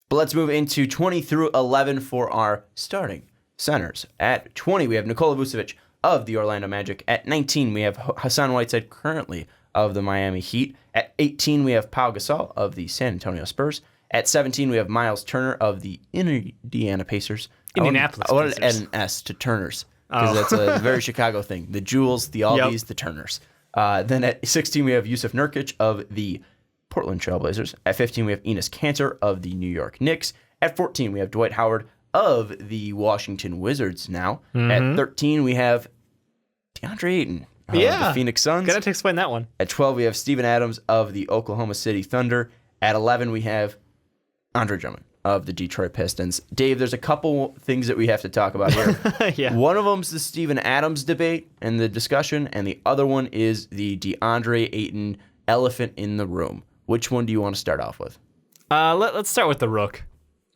But let's move into 20 through 11 for our starting centers. At 20, we have Nikola Vucevic of the Orlando Magic. At 19, we have Hassan Whiteside, currently of the Miami Heat. At 18, we have Pau Gasol of the San Antonio Spurs. At 17, we have Miles Turner of the Indiana Pacers. Indianapolis I wanted to add Pacers. an S to Turners because that's a very Chicago thing. The Jewels, the Albies, the Turners. Then at 16, we have Yusuf Nurkic of the Portland Trailblazers. At 15, we have Enes Kanter of the New York Knicks. At 14, we have Dwight Howard of the Washington Wizards now. At 13, we have DeAndre Ayton of the Phoenix Suns. Gonna have to explain that one. At 12, we have Steven Adams of the Oklahoma City Thunder. At 11, we have Andre Drummond of the Detroit Pistons. Dave, there's a couple things that we have to talk about here. Yeah. One of them's the Steven Adams debate and the discussion, and the other one is the DeAndre Ayton elephant in the room. Which one do you want to start off with? Let's start with the Rook.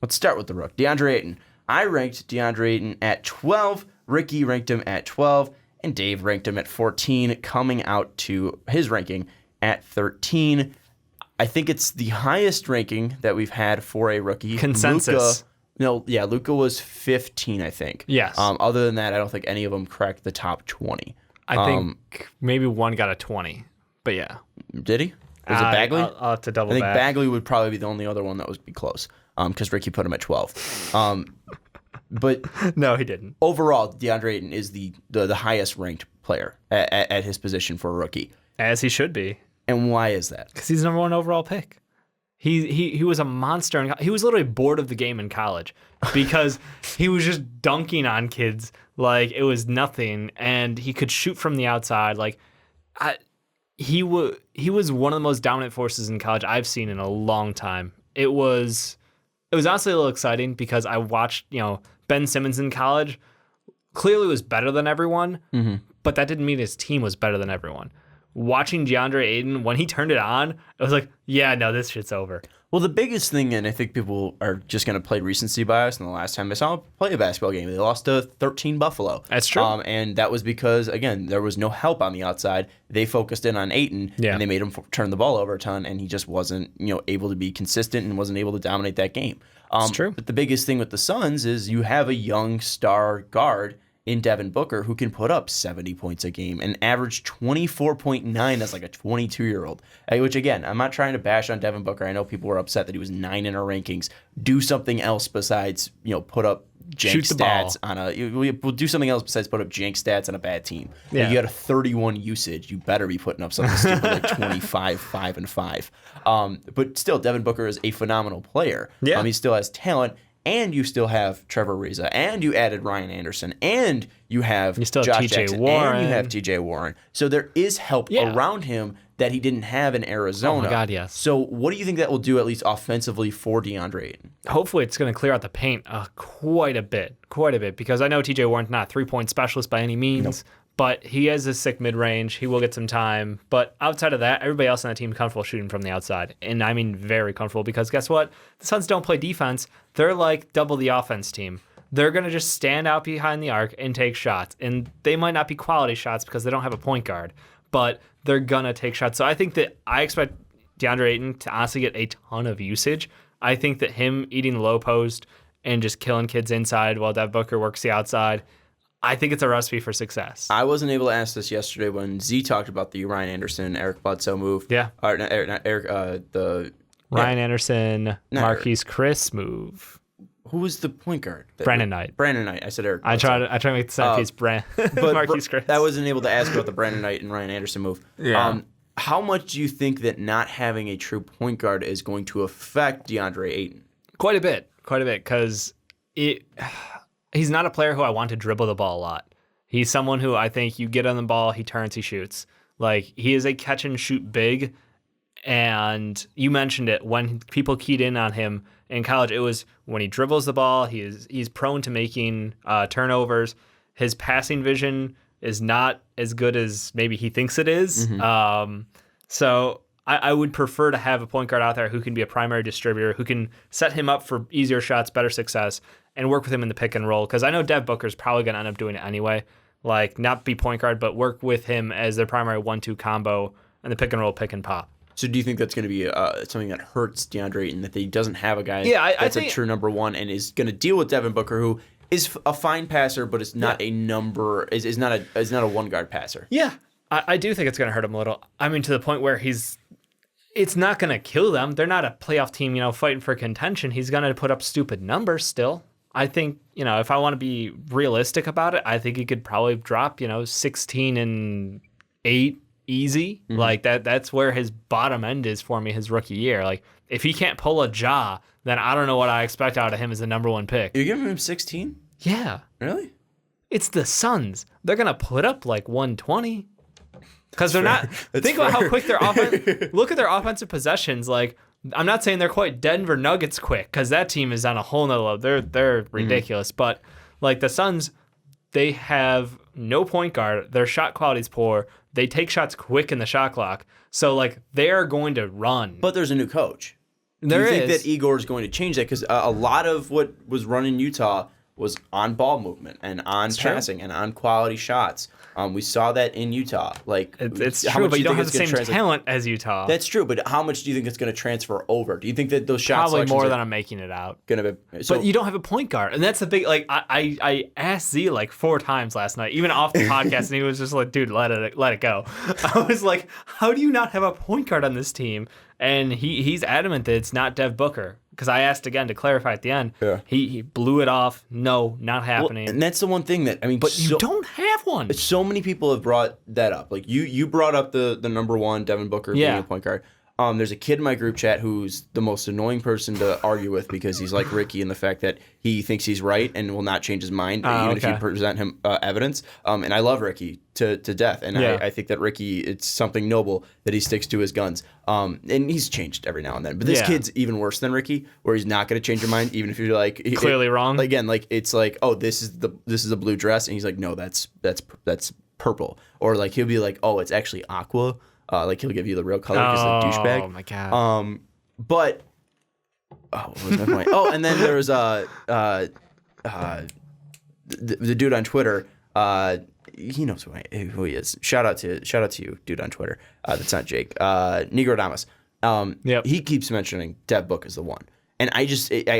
Let's start with the Rook. DeAndre Ayton. I ranked DeAndre Ayton at 12. Ricky ranked him at 12. And Dave ranked him at 14, coming out to his ranking at 13. I think it's the highest ranking that we've had for a rookie. Consensus. Luka was 15, I think. Yes. Other than that, I don't think any of them cracked the top 20. I think maybe one got a 20, but yeah. Did he? Was it Bagley? I'll have to double I think back. Bagley would probably be the only other one that would be close because Ricky put him at 12. But No, he didn't. overall, DeAndre Ayton is the highest ranked player at his position for a rookie. As he should be. And why is that? Because he's the number one overall pick. He was a monster. He was literally bored of the game in college because he was just dunking on kids like it was nothing, and he could shoot from the outside. He was one of the most dominant forces in college I've seen in a long time. It was honestly a little exciting because I watched Ben Simmons in college. Clearly was better than everyone, but that didn't mean his team was better than everyone. Watching DeAndre Ayton, when he turned it on, I was like, yeah, no, this shit's over. Well, the biggest thing, and I think people are just going to play recency bias, and the last time I saw them play a basketball game, they lost to 13 Buffalo. That's true. And that was because, again, there was no help on the outside. They focused in on Ayton, and they made him turn the ball over a ton, and he just wasn't able to be consistent and wasn't able to dominate that game. That's true. But the biggest thing with the Suns is you have a young star guard in Devin Booker who can put up 70 points a game and average 24.9 as like a 22-year-old. Which, again, I'm not trying to bash on Devin Booker. I know people were upset that he was 9 in our rankings. Do something else besides, put up jank stats on we'll do something else besides put up jank stats on a bad team. Yeah. You got a 31 usage. You better be putting up something stupid like 25, 5, and 5. But still, Devin Booker is a phenomenal player. Yeah. He still has talent. And you still have Trevor Ariza, and you added Ryan Anderson, and you have still have Josh TJ Jackson, Warren. and you have TJ Warren. So there is help around him that he didn't have in Arizona. Oh my God, yes. So what do you think that will do, at least offensively, for DeAndre Ayton? Hopefully it's going to clear out the paint quite a bit, because I know TJ Warren's not a 3-point specialist by any means, but he has a sick mid-range. He will get some time. But outside of that, everybody else on the team is comfortable shooting from the outside. And I mean very comfortable because guess what? The Suns don't play defense. They're like double the offense team. They're going to just stand out behind the arc and take shots. And they might not be quality shots because they don't have a point guard, but they're going to take shots. So I think that I expect DeAndre Ayton to honestly get a ton of usage. I think that him eating the low post and just killing kids inside while Devin Booker works the outside, I think it's a recipe for success. I wasn't able to ask this yesterday when Z talked about the Ryan Anderson, Eric Bledsoe move. Yeah. Or not Eric, Ryan Anderson, Marquise Chris move. Who was the point guard? Brandon Knight. Brandon Knight. I said Eric I Bledsoe. try to make the centerpiece But Marquise Chris. I wasn't able to ask about the Brandon Knight and Ryan Anderson move. Yeah. How much do you think that not having a true point guard is going to affect DeAndre Ayton? Quite a bit, because he's not a player who I want to dribble the ball a lot. He's someone who I think you get on the ball, he turns, he shoots. Like, he is a catch and shoot big, and you mentioned it, when people keyed in on him in college, it was when he dribbles the ball, he's prone to making turnovers. His passing vision is not as good as maybe he thinks it is. So I would prefer to have a point guard out there who can be a primary distributor, who can set him up for easier shots, better success, and work with him in the pick and roll. Because I know Dev Booker's probably going to end up doing it anyway. Like, not be point guard, but work with him as their primary 1-2 combo and the pick and roll, pick and pop. So do you think that's going to be something that hurts DeAndre Ayton, that he doesn't have a guy that's a true number one and is going to deal with Devin Booker, who is a fine passer, but is not a number is not a one guard passer? Yeah, I do think it's going to hurt him a little. I mean, to the point where it's not going to kill them. They're not a playoff team, fighting for contention. He's going to put up stupid numbers still. I think, if I want to be realistic about it, I think he could probably drop, 16 and 8 easy. Mm-hmm. Like that's where his bottom end is for me his rookie year. Like if he can't pull a jaw, then I don't know what I expect out of him as the number one pick. You're giving him 16? Yeah. Really? It's the Suns. They're going to put up like 120. Because they're fair. not. Think about how quick their offense. Look at their offensive possessions. Like, I'm not saying they're quite Denver Nuggets quick, because that team is on a whole nother level. They're ridiculous. Mm-hmm. But like the Suns, they have no point guard. Their shot quality is poor. They take shots quick in the shot clock. So like they're going to run. But there's a new coach. Do you think that Igor is going to change that? Because a lot of what was run in Utah was on ball movement and on passing and on quality shots. We saw that in Utah. Like it's true, but you don't have the same talent as Utah. That's true, but how much do you think it's going to transfer over? Do you think that those shots probably more than I'm making it out? Gonna be, but you don't have a point guard, and that's the big. Like I asked Z like 4 times last night, even off the podcast, and he was just like, "Dude, let it go." I was like, "How do you not have a point guard on this team?" And he's adamant that it's not Dev Booker. Because I asked again to clarify at the end. Yeah. He blew it off. No, not happening. Well, and that's the one thing that, But you don't have one. So many people have brought that up. Like, you brought up the number one, Devin Booker, being a point guard. There's a kid in my group chat who's the most annoying person to argue with because he's like Ricky in the fact that he thinks he's right and will not change his mind even if you present him evidence. And I love Ricky to death. And I think that Ricky, it's something noble that he sticks to his guns. And he's changed every now and then. But this kid's even worse than Ricky, where he's not going to change your mind even if you're like clearly wrong. Again, like it's like, oh, this is a blue dress, and he's like, no, that's purple. Or like he'll be like, oh, it's actually aqua. Like he'll give you the real color because he's a douchebag. Oh my god. But what was my point? Oh, and then there was the dude on Twitter. He knows who he is. Shout out to you, dude on Twitter. That's not Jake. Negro Damas. Yep. He keeps mentioning Dev Book as the one, and I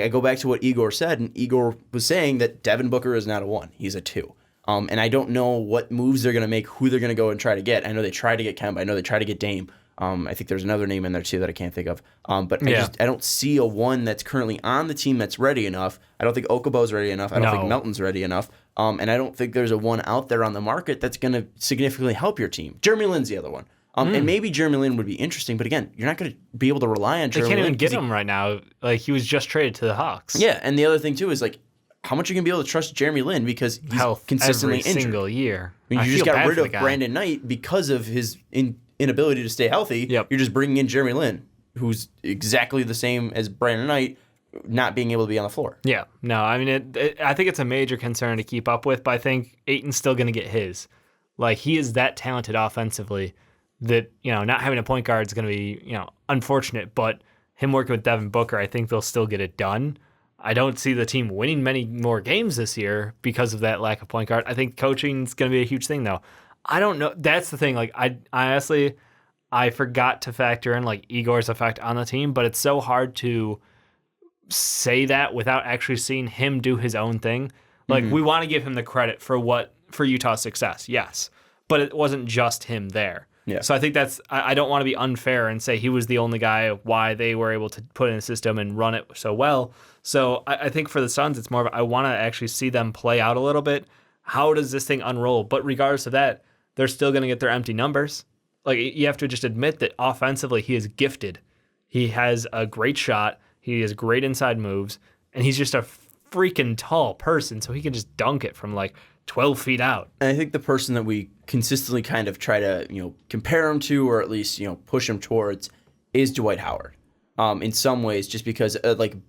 go back to what Igor said, and Igor was saying that Devin Booker is not a 1; he's a 2. And I don't know what moves they're going to make, who they're going to go and try to get. I know they try to get Kemba. I know they try to get Dame. I think there's another name in there, too, that I can't think of. But I don't see a 1 that's currently on the team that's ready enough. I don't think Okabo's ready enough. I don't think Melton's ready enough. And I don't think there's a 1 out there on the market that's going to significantly help your team. Jeremy Lin's the other one. And maybe Jeremy Lin would be interesting, but again, you're not going to be able to rely on Jeremy Lin. They can't even get him right now. Like, he was just traded to the Hawks. Yeah, and the other thing, too, is like, how much are you going to be able to trust Jeremy Lin because he's consistently every injured? Single year. I mean, you just got rid of Brandon Knight because of his inability to stay healthy. Yep. You're just bringing in Jeremy Lin, who's exactly the same as Brandon Knight, not being able to be on the floor. Yeah. No, I mean, I think it's a major concern to keep up with, but I think Ayton's still going to get his. Like, he is that talented offensively that, not having a point guard is going to be, unfortunate, but him working with Devin Booker, I think they'll still get it done. I don't see the team winning many more games this year because of that lack of point guard. I think coaching is going to be a huge thing, though. I don't know. That's the thing. Like, I honestly, I forgot to factor in like Igor's effect on the team, but it's so hard to say that without actually seeing him do his own thing. Like, we want to give him the credit for Utah's success, yes, but it wasn't just him there. Yeah. So I think I don't want to be unfair and say he was the only guy why they were able to put in a system and run it so well. So I think for the Suns, it's more of I want to actually see them play out a little bit. How does this thing unroll? But regardless of that, they're still going to get their empty numbers. Like, you have to just admit that offensively he is gifted. He has a great shot. He has great inside moves. And he's just a freaking tall person, so he can just dunk it from like 12 feet out. And I think the person that we consistently kind of try to, compare him to, or at least, push him towards, is Dwight Howard. In some ways, just because,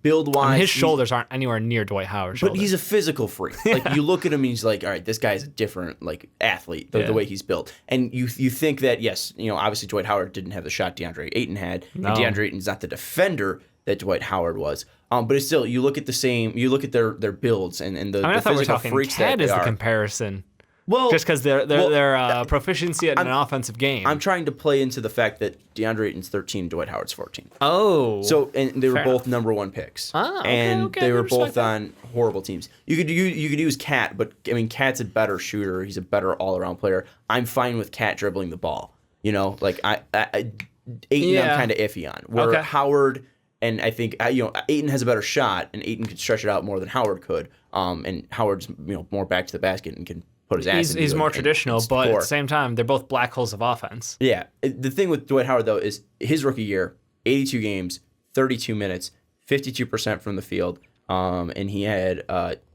build-wise... I mean, his shoulders aren't anywhere near Dwight Howard's shoulders. But he's a physical freak. Like, you look at him and he's like, all right, this guy's a different, athlete, the way he's built. And you think that, yes, obviously Dwight Howard didn't have the shot DeAndre Ayton had, and DeAndre Ayton's not the defender that Dwight Howard was. But it's still, you look at their builds and the I thought we were physical talking freaks Ted that is they the are. comparison. Well, just because their proficiency at an offensive game. I'm trying to play into the fact that DeAndre Ayton's 13, Dwight Howard's 14. Oh. So, and they were both enough. number one picks. Okay, they were respect both that. on horrible teams. You could use Cat, but I mean, Cat's a better shooter. He's a better all-around player. I'm fine with Cat dribbling the ball. Ayton, I'm kind of iffy on. Where Howard, and I think Ayton has a better shot, and Ayton could stretch it out more than Howard could. And Howard's more back to the basket and can put his ass. He's more traditional, but at the same time, they're both black holes of offense. Yeah. The thing with Dwight Howard, though, is his rookie year, 82 games, 32 minutes, 52% from the field, and he had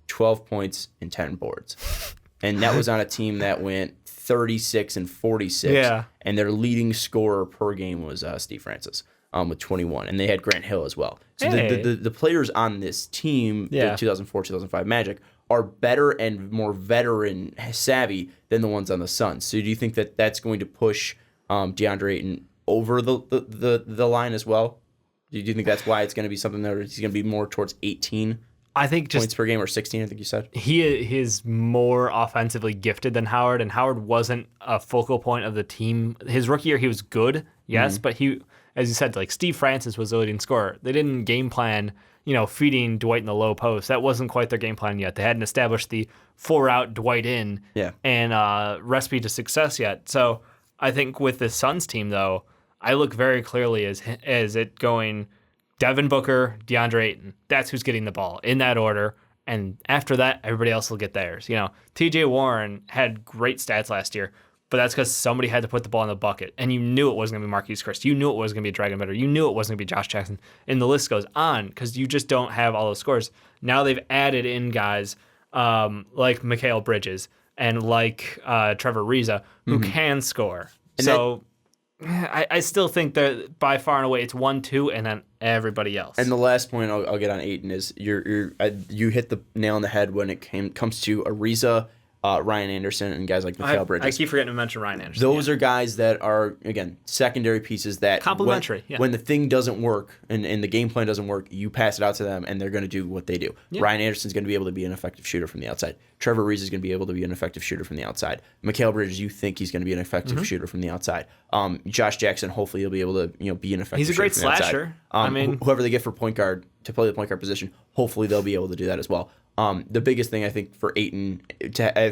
12 points and 10 boards. And that was on a team that went 36 and 46. Yeah. And their leading scorer per game was Steve Francis with 21. And they had Grant Hill as well. So the players on this team, the 2004-2005 Magic, are better and more veteran savvy than the ones on the Suns. So do you think that that's going to push DeAndre Ayton over the line as well? Do you think that's why it's going to be something that he's going to be more towards 18 I think points per game, or 16, I think you said? He is more offensively gifted than Howard, and Howard wasn't a focal point of the team. His rookie year, he was good, yes, but he, as you said, like Steve Francis was the leading scorer. They didn't game plan, feeding Dwight in the low post. That wasn't quite their game plan yet. They hadn't established the 4-out Dwight in and recipe to success yet. So I think with the Suns team, though, I look very clearly as it going Devin Booker, DeAndre Ayton. That's who's getting the ball in that order. And after that, everybody else will get theirs. TJ Warren had great stats last year, but that's because somebody had to put the ball in the bucket. And you knew it wasn't going to be Marquise Chriss. You knew it wasn't going to be Dragon Bender. You knew it wasn't going to be Josh Jackson. And the list goes on because you just don't have all those scores. Now they've added in guys like Mikal Bridges and like Trevor Ariza who can score. And I still think that by far and away it's 1-2 and then everybody else. And the last point I'll get on Ayton is you hit the nail on the head when it comes to Ariza, Ryan Anderson, and guys like Mikal Bridges. I keep forgetting to mention Ryan Anderson. Those are guys that are, again, secondary pieces that complementary. When the thing doesn't work and the game plan doesn't work, you pass it out to them and they're going to do what they do. Yeah. Ryan Anderson's going to be able to be an effective shooter from the outside. Trevor Ariza is going to be able to be an effective shooter from the outside. Mikal Bridges, you think he's going to be an effective shooter from the outside. Josh Jackson, hopefully he'll be able to be an effective He's a great shooter from the slasher. outside. Whoever they get for point guard to play the point guard position, hopefully they'll be able to do that as well. The biggest thing I think for Ayton,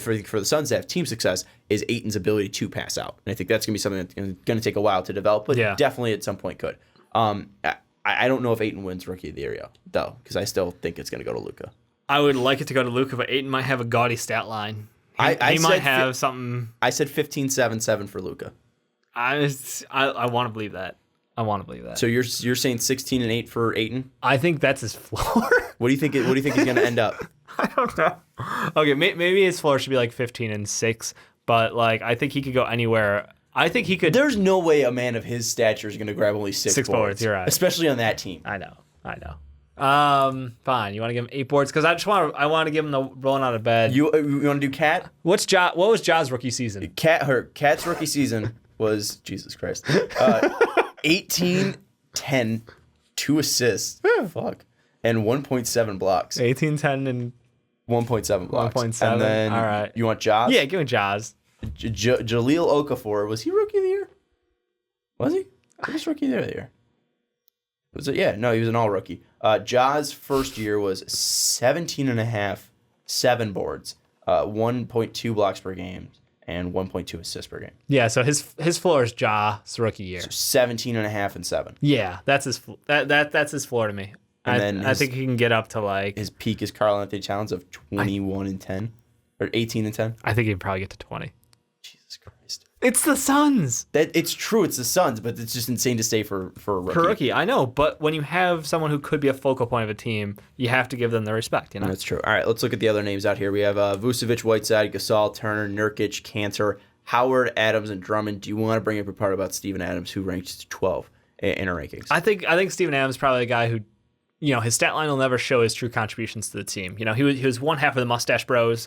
for the Suns to have team success, is Ayton's ability to pass out. And I think that's going to be something that's going to take a while to develop, but definitely at some point could. I don't know if Ayton wins Rookie of the Year, though, because I still think it's going to go to Luka. I would like it to go to Luka, but Ayton might have a gaudy stat line. He might have something. I said 15-7-7 for Luka. I want to believe that. So you're saying 16-8 for Ayton? I think that's his floor. What do you think he's going to end up? I don't know. Okay, maybe his floor should be like 15-6, but I think he could go anywhere. I think he could. There's no way a man of his stature is going to grab only six boards. You're right. Especially on that team. I know. Fine. You want to give him 8 boards? Because I want to give him the rolling out of bed. You want to do Cat? What was Ja's rookie season? Cat's rookie season was Jesus Christ. 18, 10, 2 assists. Fuck. And 1.7 blocks. 18, 10, and 1.7 blocks. 1.7. And then all right. You want Jaws? Yeah, give me Jaws. Jahlil Okafor, was he rookie of the year? Was he? He was rookie of the year. Was it? Yeah, no, he was an all rookie. Ja's first year was 17.5, 7 boards, 1.2 blocks per game, and 1.2 assists per game. Yeah, so his floor is Ja's rookie year. So 17.5 and 7. Yeah, that's his that's his floor to me. And I think he can get up to his peak is Karl Anthony Towns of 21 and 10 or 18 and 10. I think he'd probably get to 20. Jesus Christ. It's the Suns. It's true, it's the Suns, but it's just insane to say for a rookie. For a rookie, I know, but when you have someone who could be a focal point of a team, you have to give them the respect, That's true. All right, let's look at the other names out here. We have Vucevic, Whiteside, Gasol, Turner, Nurkic, Cantor, Howard, Adams, and Drummond. Do you want to bring up a part about Steven Adams, who ranked 12 in our rankings? I think Steven Adams is probably a guy who, his stat line will never show his true contributions to the team. He was one half of the Mustache Bros.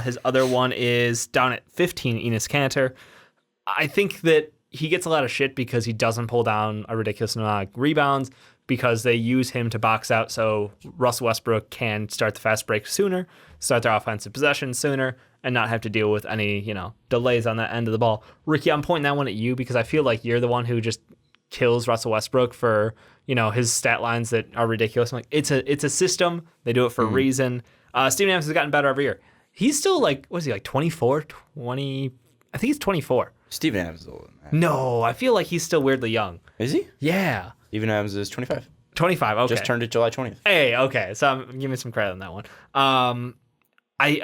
His other one is down at 15, Enes Kanter. I think that he gets a lot of shit because he doesn't pull down a ridiculous amount of rebounds because they use him to box out so Russell Westbrook can start the fast break sooner, start their offensive possession sooner, and not have to deal with any, delays on that end of the ball. Ricky, I'm pointing that one at you because I feel like you're the one who just kills Russell Westbrook for, his stat lines that are ridiculous. I'm like, it's a system. They do it for a reason. Steven Adams has gotten better every year. He's still like, what is he, like 24, 20? I think he's 24. Steven Adams is older than that. No, I feel like he's still weirdly young. Is he? Yeah. Steven Adams is 25. 25, okay. Just turned it July 20th. Hey, okay. So give me some credit on that one.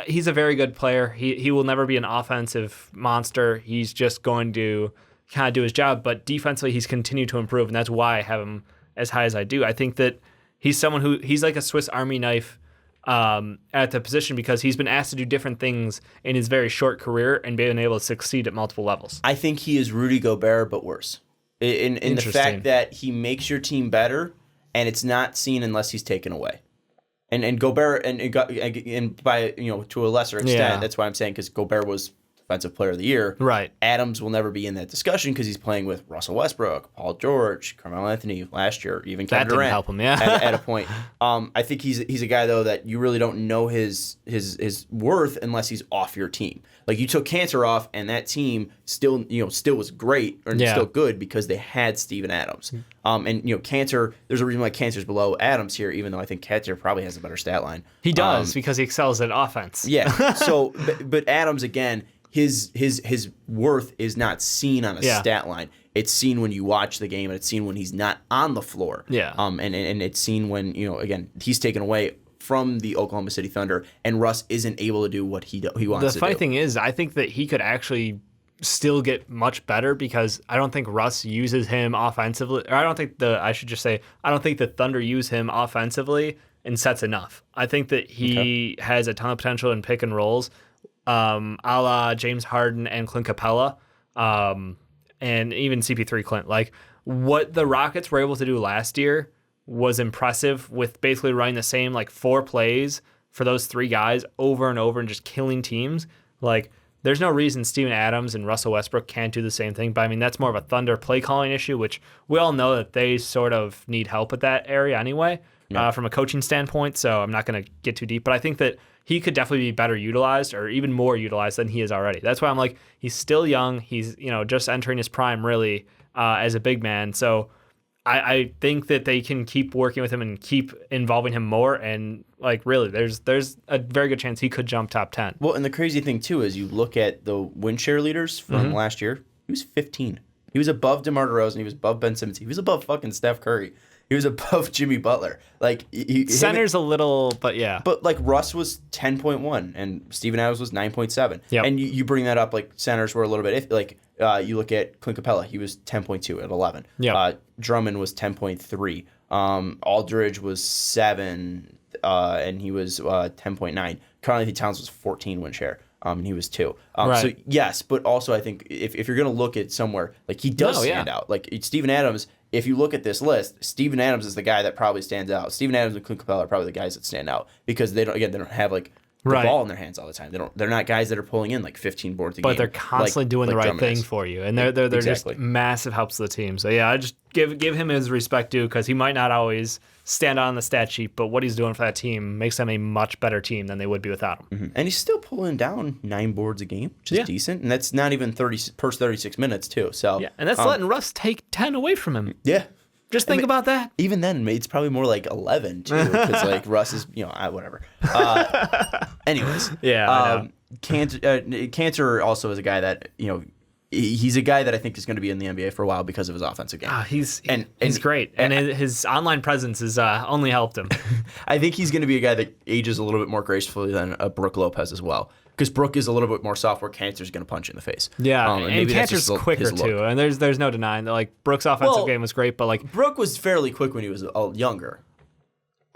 He's a very good player. He will never be an offensive monster. He's just going to kind of do his job. But defensively, he's continued to improve, and that's why I have him as high as I do. I think that he's someone he's like a Swiss Army knife at the position because he's been asked to do different things in his very short career and been able to succeed at multiple levels. I think he is Rudy Gobert, but worse. In the fact that he makes your team better, and it's not seen unless he's taken away. And Gobert, and by, to a lesser extent, that's why I'm saying, because Gobert was Defensive Player of the Year. Right. Adams will never be in that discussion because he's playing with Russell Westbrook, Paul George, Carmelo Anthony last year, even Kevin Durant. That didn't help him, yeah. at a point. I think he's a guy, though, that you really don't know his worth unless he's off your team. Like, you took Cantor off, and that team still was great or still good because they had Steven Adams. And Cantor, there's a reason why Cantor's below Adams here, even though I think Cantor probably has a better stat line. He does because he excels at offense. Yeah. So, but Adams again, his worth is not seen on a stat line. It's seen when you watch the game, and it's seen when he's not on the floor. Yeah. And it's seen when again he's taken away from the Oklahoma City Thunder, and Russ isn't able to do what he wants to do. The funny thing is, I think that he could actually still get much better because I don't think Russ uses him offensively. Or I don't think the Thunder use him offensively in sets enough. I think that he has a ton of potential in pick and rolls, a la James Harden and Clint Capella, and even CP3 Clint. Like, what the Rockets were able to do last year was impressive with basically running the same 4 plays for those 3 guys over and over and just killing teams. Like, there's no reason Steven Adams and Russell Westbrook can't do the same thing. But I mean, that's more of a Thunder play calling issue, which we all know that they sort of need help at that area anyway, from a coaching standpoint. So I'm not going to get too deep, but I think that he could definitely be better utilized or even more utilized than he is already. That's why I'm like, he's still young. He's, just entering his prime really as a big man. So I think that they can keep working with him and keep involving him more. And really, there's a very good chance he could jump top 10. Well, and the crazy thing too is you look at the win share leaders from last year. He was 15. He was above DeMar DeRozan. He was above Ben Simmons. He was above fucking Steph Curry. He was above Jimmy Butler. Center's a little, but yeah. But Russ was 10.1 and Steven Adams was 9.7. Yep. And you bring that up centers were a little bit you look at Clint Capella, he was 10.2 at 11. Yeah. Drummond was 10.3. Aldridge was 7, and he was 10.9. Karl-Anthony Towns was 14 win share. And he was 2. Right. So yes, but also I think if you're gonna look at somewhere he does stand out. Steven Adams. If you look at this list, Steven Adams is the guy that probably stands out. Steven Adams and Clint Capella are probably the guys that stand out because they don't have the ball in their hands all the time. They're not guys that are pulling in 15 boards a game. But they're constantly doing the right thing for you, and they're exactly. just massive helps to the team. So yeah, I just give him his respect due because he might not always stand on the stat sheet, but what he's doing for that team makes them a much better team than they would be without him. Mm-hmm. And he's still pulling down 9 boards a game, which is decent, and that's not even 36 minutes too. So yeah, and that's letting Russ take 10 away from him. Yeah. Just think about that. Even then, it's probably more 11 too, because Russ is, whatever. Anyways, yeah. Cantor also is a guy that he's a guy that I think is going to be in the NBA for a while because of his offensive game. He's great, and his online presence has only helped him. I think he's going to be a guy that ages a little bit more gracefully than Brook Lopez as well. Because Brook is a little bit more soft, where Cantor's going to punch you in the face. Yeah, and Cantor's quicker too, and there's no denying that. Brooks' offensive game was great, but Brook was fairly quick when he was younger.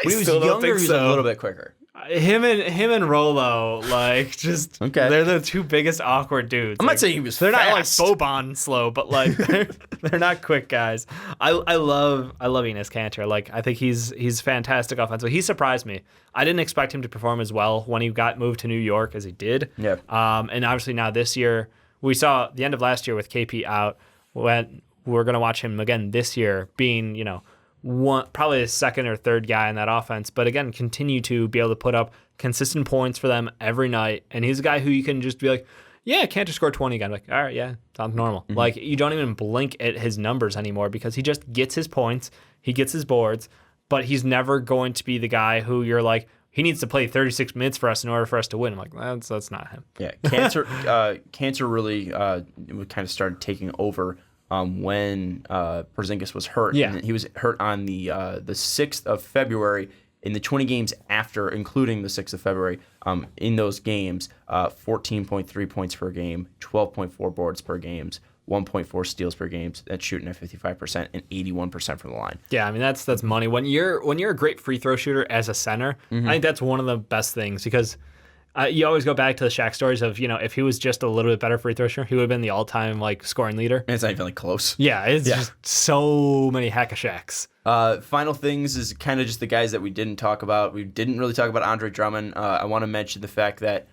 When he was younger, he was a little bit quicker. Him and Rolo, just okay. They're the 2 biggest awkward dudes. I'm not saying he was. They're fast. not Boban slow, but they're not quick guys. I love Enes Kanter. I think he's fantastic offensively. He surprised me. I didn't expect him to perform as well when he got moved to New York as he did. Yeah. And obviously now this year we saw the end of last year with KP out. When we're gonna watch him again this year, being probably a second or third guy in that offense, but again, continue to be able to put up consistent points for them every night. And he's a guy who you can just be like, yeah, Cantor scored 20 again. Like, all right, yeah, sounds normal. Mm-hmm. Like, you don't even blink at his numbers anymore because he just gets his points, he gets his boards, but he's never going to be the guy who you're like, he needs to play 36 minutes for us in order for us to win. I'm like, that's not him. Yeah, Cantor really kind of started taking over when Porzingis was hurt. Yeah. And he was hurt on the 6th of February. In the 20 games after, including the 6th of February, in those games, 14.3 points per game, 12.4 boards per game, 1.4 steals per game. That's shooting at 55% and 81% from the line. Yeah, I mean that's money. When you're a great free throw shooter as a center, I think that's one of the best things because you always go back to the Shaq stories of, if he was just a little bit better free throw shooter, he would have been the all-time like scoring leader. And it's not even like close. Yeah, it's just so many hack of Shaqs. Final things is kind of just the guys that we didn't talk about. We didn't really talk about Andre Drummond. I want to mention the fact that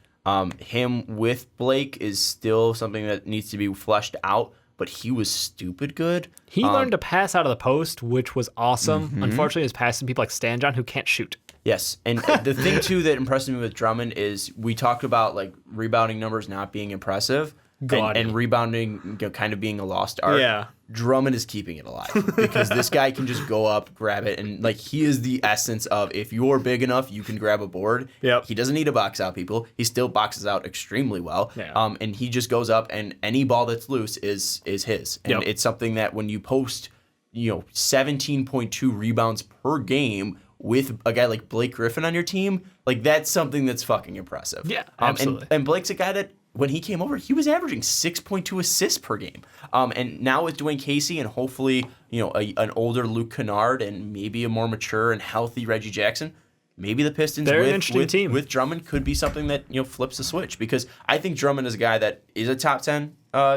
him with Blake is still something that needs to be fleshed out, but he was stupid good. He learned to pass out of the post, which was awesome. Unfortunately, he's passing people like Stan John who can't shoot. Yes, and the thing too that impressed me with Drummond is we talked about like rebounding numbers not being impressive and rebounding kind of being a lost art. Yeah. Drummond is keeping it alive because this guy can just go up, grab it, and like he is the essence of if you're big enough, you can grab a board. Yep. He doesn't need to box out people. He still boxes out extremely well. Yeah. And he just goes up, and any ball that's loose is his. And it's something that when you post, 17.2 rebounds per game with a guy like Blake Griffin on your team, like that's something that's fucking impressive. Yeah, absolutely. And Blake's a guy that when he came over, he was averaging 6.2 assists per game. And now with Dwayne Casey and hopefully, an older Luke Kennard and maybe a more mature and healthy Reggie Jackson, maybe the Pistons They're an interesting team. With Drummond could be something that, flips the switch because I think Drummond is a guy that is a top 10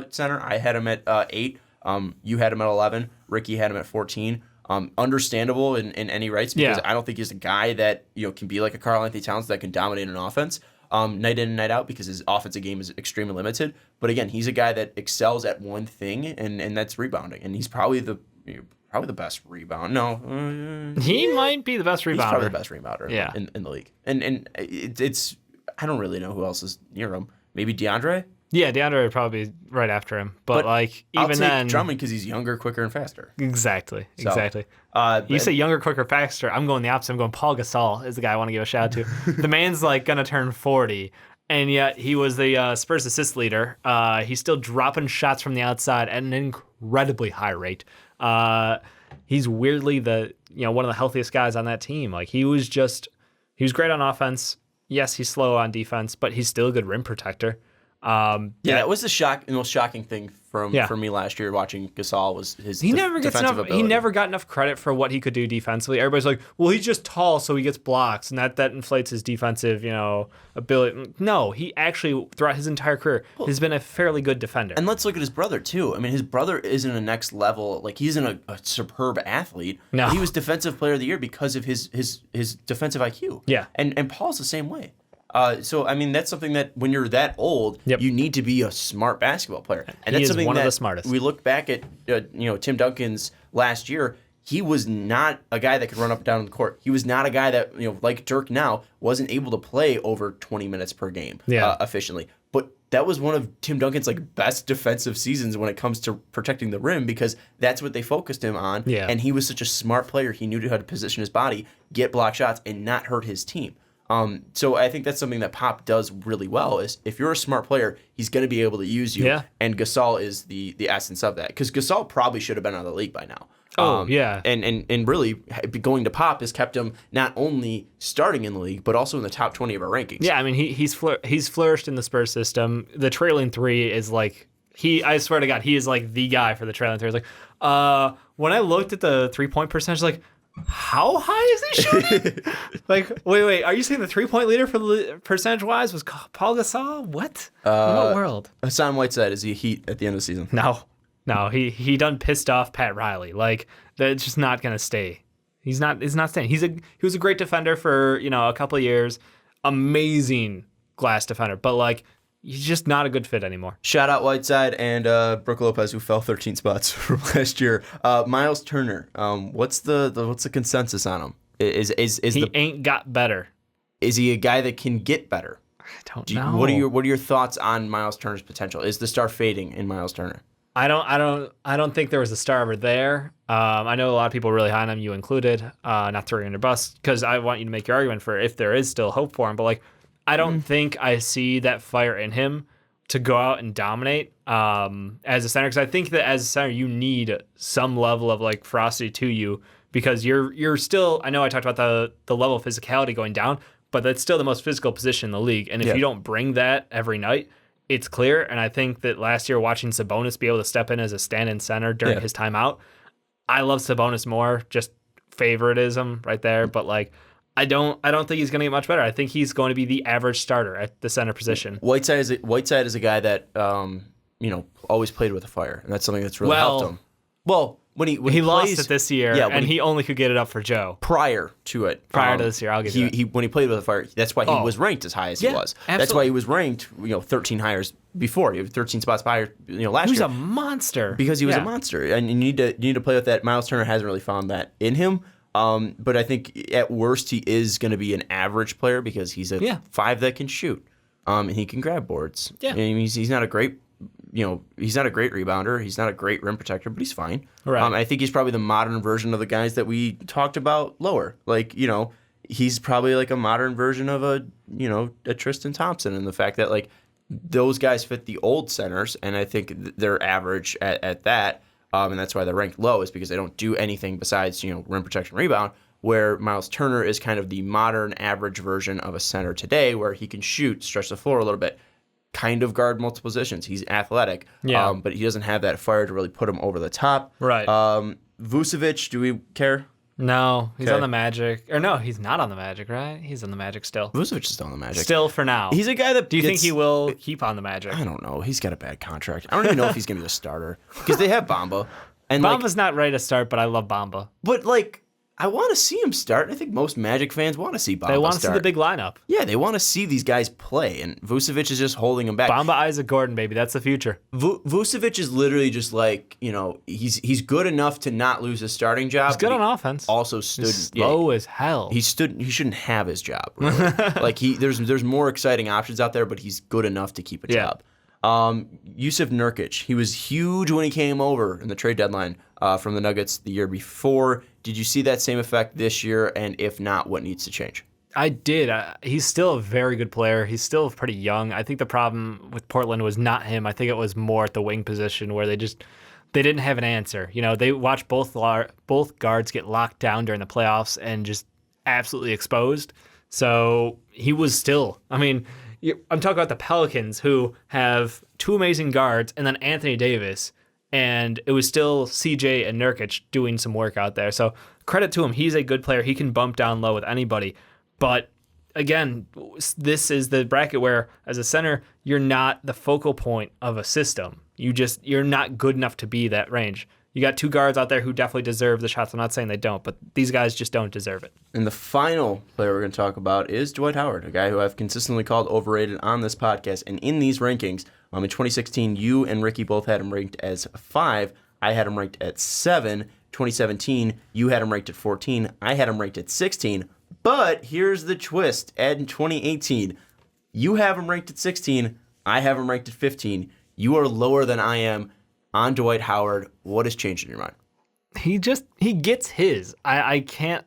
center. I had him at 8. You had him at 11. Ricky had him at 14. Understandable in any rights because I don't think he's a guy that can be like a Karl-Anthony Towns that can dominate an offense night in and night out because his offensive game is extremely limited. But again, he's a guy that excels at one thing and that's rebounding, and he's probably the best rebound. No, he might be the best rebounder. He's probably the best rebounder in the league. And it's I don't really know who else is near him. Maybe DeAndre. Yeah, DeAndre would probably be right after him. But like, I'll even take then, Drummond because he's younger, quicker, and faster. Exactly. So, you say younger, quicker, faster. I'm going the opposite. I'm going Paul Gasol is the guy I want to give a shout out to. The man's like going to turn 40, and yet he was the Spurs assist leader. He's still dropping shots from the outside at an incredibly high rate. He's weirdly one of the healthiest guys on that team. Like he was great on offense. Yes, he's slow on defense, but he's still a good rim protector. That was the most shocking thing for me last year watching Gasol was his defensive ability. He never got enough credit for what he could do defensively. Everybody's like, well, he's just tall, so he gets blocks, and that inflates his defensive, ability. No, he actually throughout his entire career has been a fairly good defender. And let's look at his brother too. I mean, his brother isn't a next level. Like he isn't a superb athlete. No, he was defensive player of the year because of his defensive IQ. Yeah, and Paul's the same way. So I mean that's something that when you're that old, you need to be a smart basketball player, and that's something one that of the smartest. We look back at Tim Duncan's last year. He was not a guy that could run up and down the court. He was not a guy that like Dirk now wasn't able to play over 20 minutes per game efficiently. But that was one of Tim Duncan's like best defensive seasons when it comes to protecting the rim because that's what they focused him on. Yeah. And he was such a smart player. He knew how to position his body, get block shots, and not hurt his team. So I think that's something that Pop does really well is if you're a smart player, he's going to be able to use you. Yeah. And Gasol is the essence of that because Gasol probably should have been out of the league by now. And really going to Pop has kept him not only starting in the league, but also in the top 20 of our rankings. Yeah, I mean, he's flourished in the Spurs system. The trailing three is like, I swear to God, he is like the guy for the trailing three. It's like, when I looked at the 3-point percentage, like, how high is he shooting? Like, wait, are you saying the 3-point leader for the percentage-wise was Paul Gasol? What? In what world? Hassan Whiteside is he Heat at the end of the season? No, he done pissed off Pat Riley. Like, that's just not gonna stay. He's not staying. He was a great defender for a couple of years, amazing glass defender. But like he's just not a good fit anymore. Shout out Whiteside and Brook Lopez, who fell 13 spots from last year. Miles Turner, what's the consensus on him? He ain't got better. Is he a guy that can get better? I don't know. What are your thoughts on Miles Turner's potential? Is the star fading in Miles Turner? I don't think there was a star over there. I know a lot of people are really high on him, you included. Not throwing under bus, because I want you to make your argument for if there is still hope for him. But like, I don't think I see that fire in him to go out and dominate as a center. Because I think that as a center, you need some level of like ferocity to you, because you're still. I know I talked about the level of physicality going down, but that's still the most physical position in the league. And if you don't bring that every night, it's clear. And I think that last year watching Sabonis be able to step in as a stand-in center during his timeout, I love Sabonis more, just favoritism right there. But like, I don't think he's going to get much better. I think he's going to be the average starter at the center position. Whiteside is a guy that always played with a fire, and that's something that's really helped him. Well, when he plays, lost it this year, and he only could get it up for Joe. Prior to this year, I'll give you that. When he played with a fire, that's why he was ranked as high as he was. Absolutely. That's why he was ranked 13 hires before. He was 13 spots higher last year. He was a monster. Because he was a monster, and you need to play with that. Miles Turner hasn't really found that in him. But I think at worst he is going to be an average player, because he's a 5 that can shoot, and he can grab boards. Yeah, and he's not a great. He's not a great rebounder. He's not a great rim protector, but he's fine. Right. I think he's probably the modern version of the guys that we talked about lower. Like, he's probably like a modern version of a Tristan Thompson, and the fact that like those guys fit the old centers, and I think they're average at that, and that's why they're ranked low, is because they don't do anything besides rim protection, rebound. Where Miles Turner is kind of the modern average version of a center today, where he can shoot, stretch the floor a little bit, kind of guard multiple positions. He's athletic, but he doesn't have that fire to really put him over the top. Right. Vucevic, do we care? No, he's on the Magic. Or no, he's not on the Magic, right? He's on the Magic still. Vucevic is still on the Magic. Still for now. He's a guy that Do you think he will keep on the Magic? I don't know. He's got a bad contract. I don't even know if he's going to be the starter, because they have Bamba. And Bamba's not ready to start, but I love Bamba. But like, I want to see him start. I think most Magic fans want to see Bamba start. They want to see the big lineup. Yeah, they want to see these guys play, and Vucevic is just holding him back. Bamba, Isaac Gordon, baby. That's the future. Vucevic is literally just like, he's good enough to not lose his starting job. He's good on offense. Also stood slow as hell. He shouldn't have his job. Really. Like there's more exciting options out there, but he's good enough to keep a job. Yusuf Nurkic, he was huge when he came over in the trade deadline from the Nuggets the year before. Did you see that same effect this year? And if not, what needs to change? I did. He's still a very good player. He's still pretty young. I think the problem with Portland was not him. I think it was more at the wing position, where they didn't have an answer. They watched both guards get locked down during the playoffs and just absolutely exposed. So he was still, I'm talking about the Pelicans, who have 2 amazing guards and then Anthony Davis, and it was still CJ and Nurkic doing some work out there. So credit to him. He's a good player. He can bump down low with anybody. But again, this is the bracket where, as a center, you're not the focal point of a system. You're not good enough to be that range. You got 2 guards out there who definitely deserve the shots. I'm not saying they don't, but these guys just don't deserve it. And the final player we're going to talk about is Dwight Howard, a guy who I've consistently called overrated on this podcast. And in these rankings, in 2016, you and Ricky both had him ranked as 5. I had him ranked at 7. 2017, you had him ranked at 14. I had him ranked at 16. But here's the twist. Ed, in 2018, you have him ranked at 16. I have him ranked at 15. You are lower than I am on Dwight Howard. What has changed in your mind? He gets his. I can't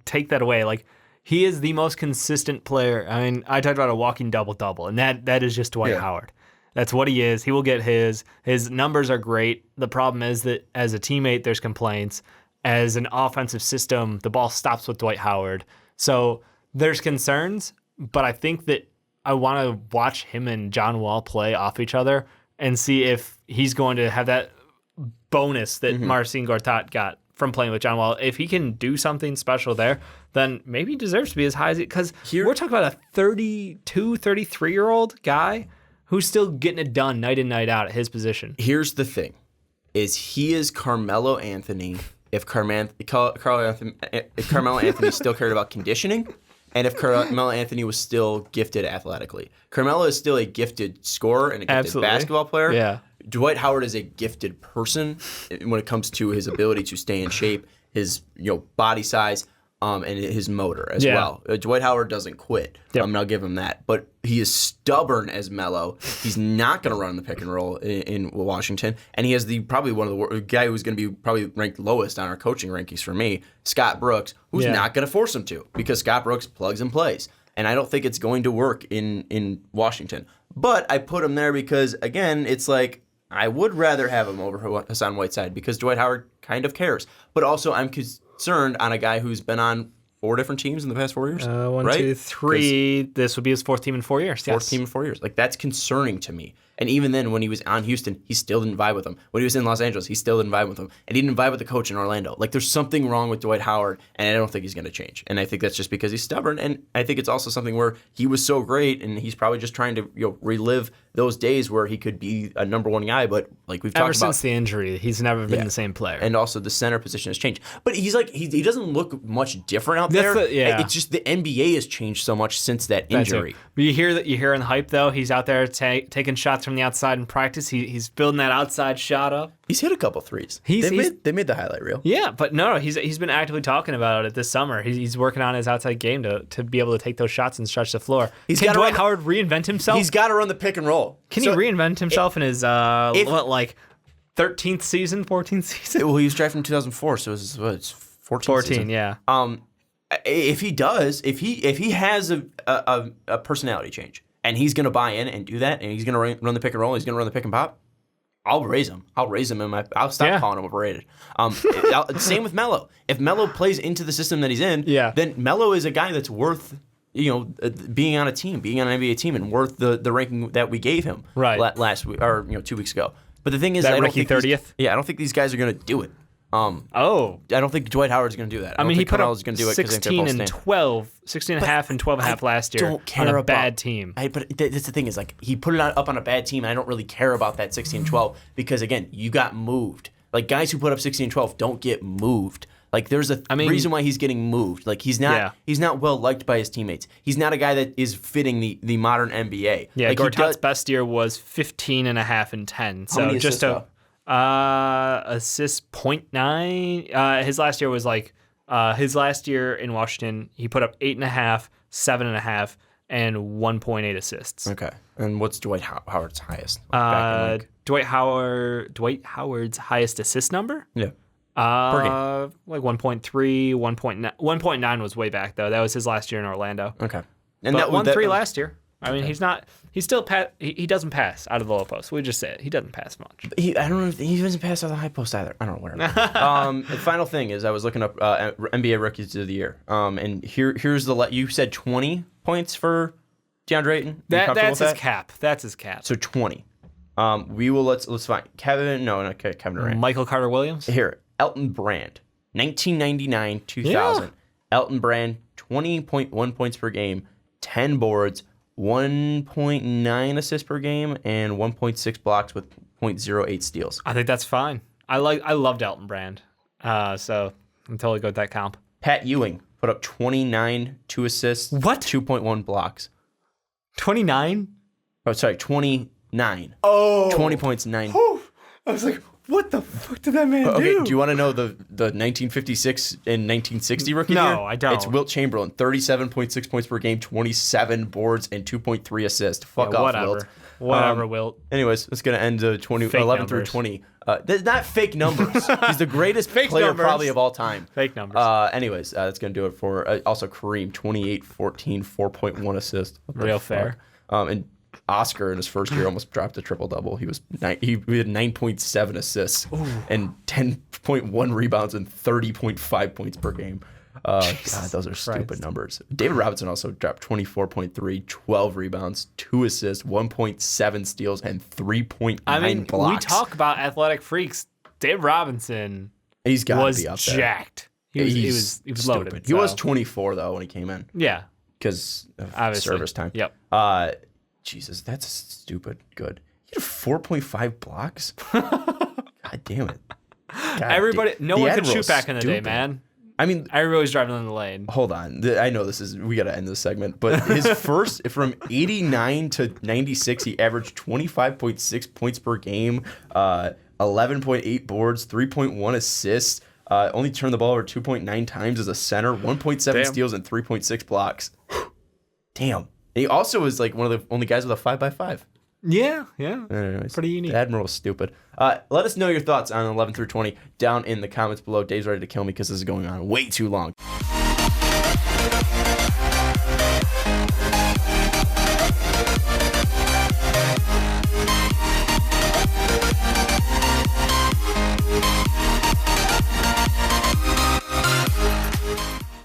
take that away. Like, he is the most consistent player. I talked about a walking double-double, and that is just Dwight Howard. That's what he is. He will get his. His numbers are great. The problem is that as a teammate, there's complaints. As an offensive system, the ball stops with Dwight Howard. So there's concerns, but I think that I want to watch him and John Wall play off each other and see if he's going to have that bonus that Marcin Gortat got from playing with John Wall. If he can do something special there, then maybe he deserves to be as high as he, because we're talking about a 32, 33-year-old guy who's still getting it done night in, night out at his position. Here's the thing, is he is Carmelo Anthony if Carmelo Anthony still cared about conditioning, and if Carmelo Anthony was still gifted athletically. Carmelo is still a gifted scorer and a gifted basketball player. Yeah. Dwight Howard is a gifted person when it comes to his ability to stay in shape, his body size, and his motor as well. Dwight Howard doesn't quit. And I'll give him that. But he is stubborn as Melo. He's not going to run the pick and roll in Washington. And he has probably one of the guy who's going to be probably ranked lowest on our coaching rankings for me, Scott Brooks, who's not going to force him to because Scott Brooks plugs and plays. And I don't think it's going to work in Washington. But I put him there because, again, it's like I would rather have him over Hassan Whiteside because Dwight Howard kind of cares. But also I'm concerned on a guy who's been on 4 different teams in the past 4 years. One, right? 2, 3. This would be his 4th team in 4 years. Fourth team in 4 years. Like, that's concerning to me. And even then, when he was on Houston, he still didn't vibe with him. When he was in Los Angeles, he still didn't vibe with him. And he didn't vibe with the coach in Orlando. Like, there's something wrong with Dwight Howard, and I don't think he's going to change. And I think that's just because he's stubborn. And I think it's also something where he was so great, and he's probably just trying to relive those days where he could be a number one guy. But like we've talked about, ever since the injury, he's never been the same player. And also the center position has changed. But he's like he doesn't look much different out there. It's just the NBA has changed so much since that injury. But you hear in the hype though. He's out there taking shots from the outside in practice. He's building that outside shot up. He's hit a couple threes. They made the highlight reel. Yeah, but no, he's been actively talking about it this summer. He's working on his outside game to be able to take those shots and stretch the floor. Can Dwight Howard reinvent himself? He's got to run the pick and roll. Can he reinvent himself in his 13th season, 14th season? Well, he was drafted in 2004, so it's 14th 14, season. Yeah. If he does, if he has a personality change, and he's going to buy in and do that, and he's going to run the pick and roll, he's going to run the pick and pop, I'll raise him. I'll stop calling him overrated. Same with Melo. If Melo plays into the system that he's in, then Melo is a guy that's worth being on a team, being on an NBA team, and worth the ranking that we gave him last week or 2 weeks ago. But the thing is, I don't think 30th. I don't think these guys are going to do it. I don't think Dwight Howard's going to do that. I mean, he put up going to do it 16 and 12, 16 and a half and 12 and a half last year on a bad team. But that's the thing is, like, he put it up on a bad team, and I don't really care about that 16 and 12 because, again, you got moved. Like, guys who put up 16 and 12 don't get moved. Like, there's a reason why he's getting moved. Like, he's not well liked by his teammates. He's not a guy that is fitting the modern NBA. Yeah, like, Gortat's best year was 15 and a half and 10. So many just assists, assists 0.9. His last year was his last year in Washington, he put up 8.5, 7.5, and 1.8 assists. Okay. And what's Dwight Howard's highest? Dwight Howard's highest assist number? Yeah. Per game. Like 1.3, 1.9. 1.9 was way back though. That was his last year in Orlando. Okay. And that 1.3 last year. I mean, he doesn't pass out of the low post. We just say it. He doesn't pass much. I don't know if he doesn't pass out of the high post either. I don't know, whatever. The final thing is I was looking up NBA rookies of the year. And here's you said 20 points for DeAndre Ayton. That's his cap. That's his cap. So 20. Let's find Kevin Durant. Michael Carter Williams. Here, Elton Brand, 1999, 2000. Yeah. Elton Brand, 20.1 points per game, 10 boards, 1.9 assists per game, and 1.6 blocks with 0.08 steals. I think that's fine. I loved Elton Brand. So I'm totally good with that comp. Pat Ewing put up 29, 2 assists, 2.1 blocks. 29? Oh, sorry, 29. 20 points, 9. I was like, what the fuck did that man do? Okay, do you want to know the 1956 and 1960 rookie year? No, I don't. It's Wilt Chamberlain, 37.6 points per game, 27 boards, and 2.3 assists. Fuck off, Wilt. Whatever, Wilt. Anyways, it's going to end 11 through 20. They're not fake numbers. He's the greatest player probably of all time. Fake numbers. Anyways, that's going to do it for also Kareem, 28, 14, 4.1 assists. Real fair. And Oscar in his first year almost dropped a triple-double. He had 9.7 assists and 10.1 rebounds and 30.5 points per game. God, those are stupid numbers. David Robinson also dropped 24.3, 12 rebounds, 2 assists, 1.7 steals, and 3.9 blocks. We talk about athletic freaks. David Robinson was jacked. He was loaded. He was 24, though, when he came in. Yeah. Because of service time. Yep. Jesus, that's stupid good. He had 4.5 blocks? God damn it. No one could shoot back in the day, man. I mean, everybody was driving in the lane. hold on. I know we got to end this segment, but his first, from 89 to 96, he averaged 25.6 points per game, 11.8 boards, 3.1 assists, only turned the ball over 2.9 times as a center, 1.7 steals, and 3.6 blocks. Damn. And he also was like one of the only guys with a 5x5. Yeah. Anyways, Pretty unique. The Admiral's stupid. Let us know your thoughts on 11 through 20 down in the comments below. Dave's ready to kill me because this is going on way too long.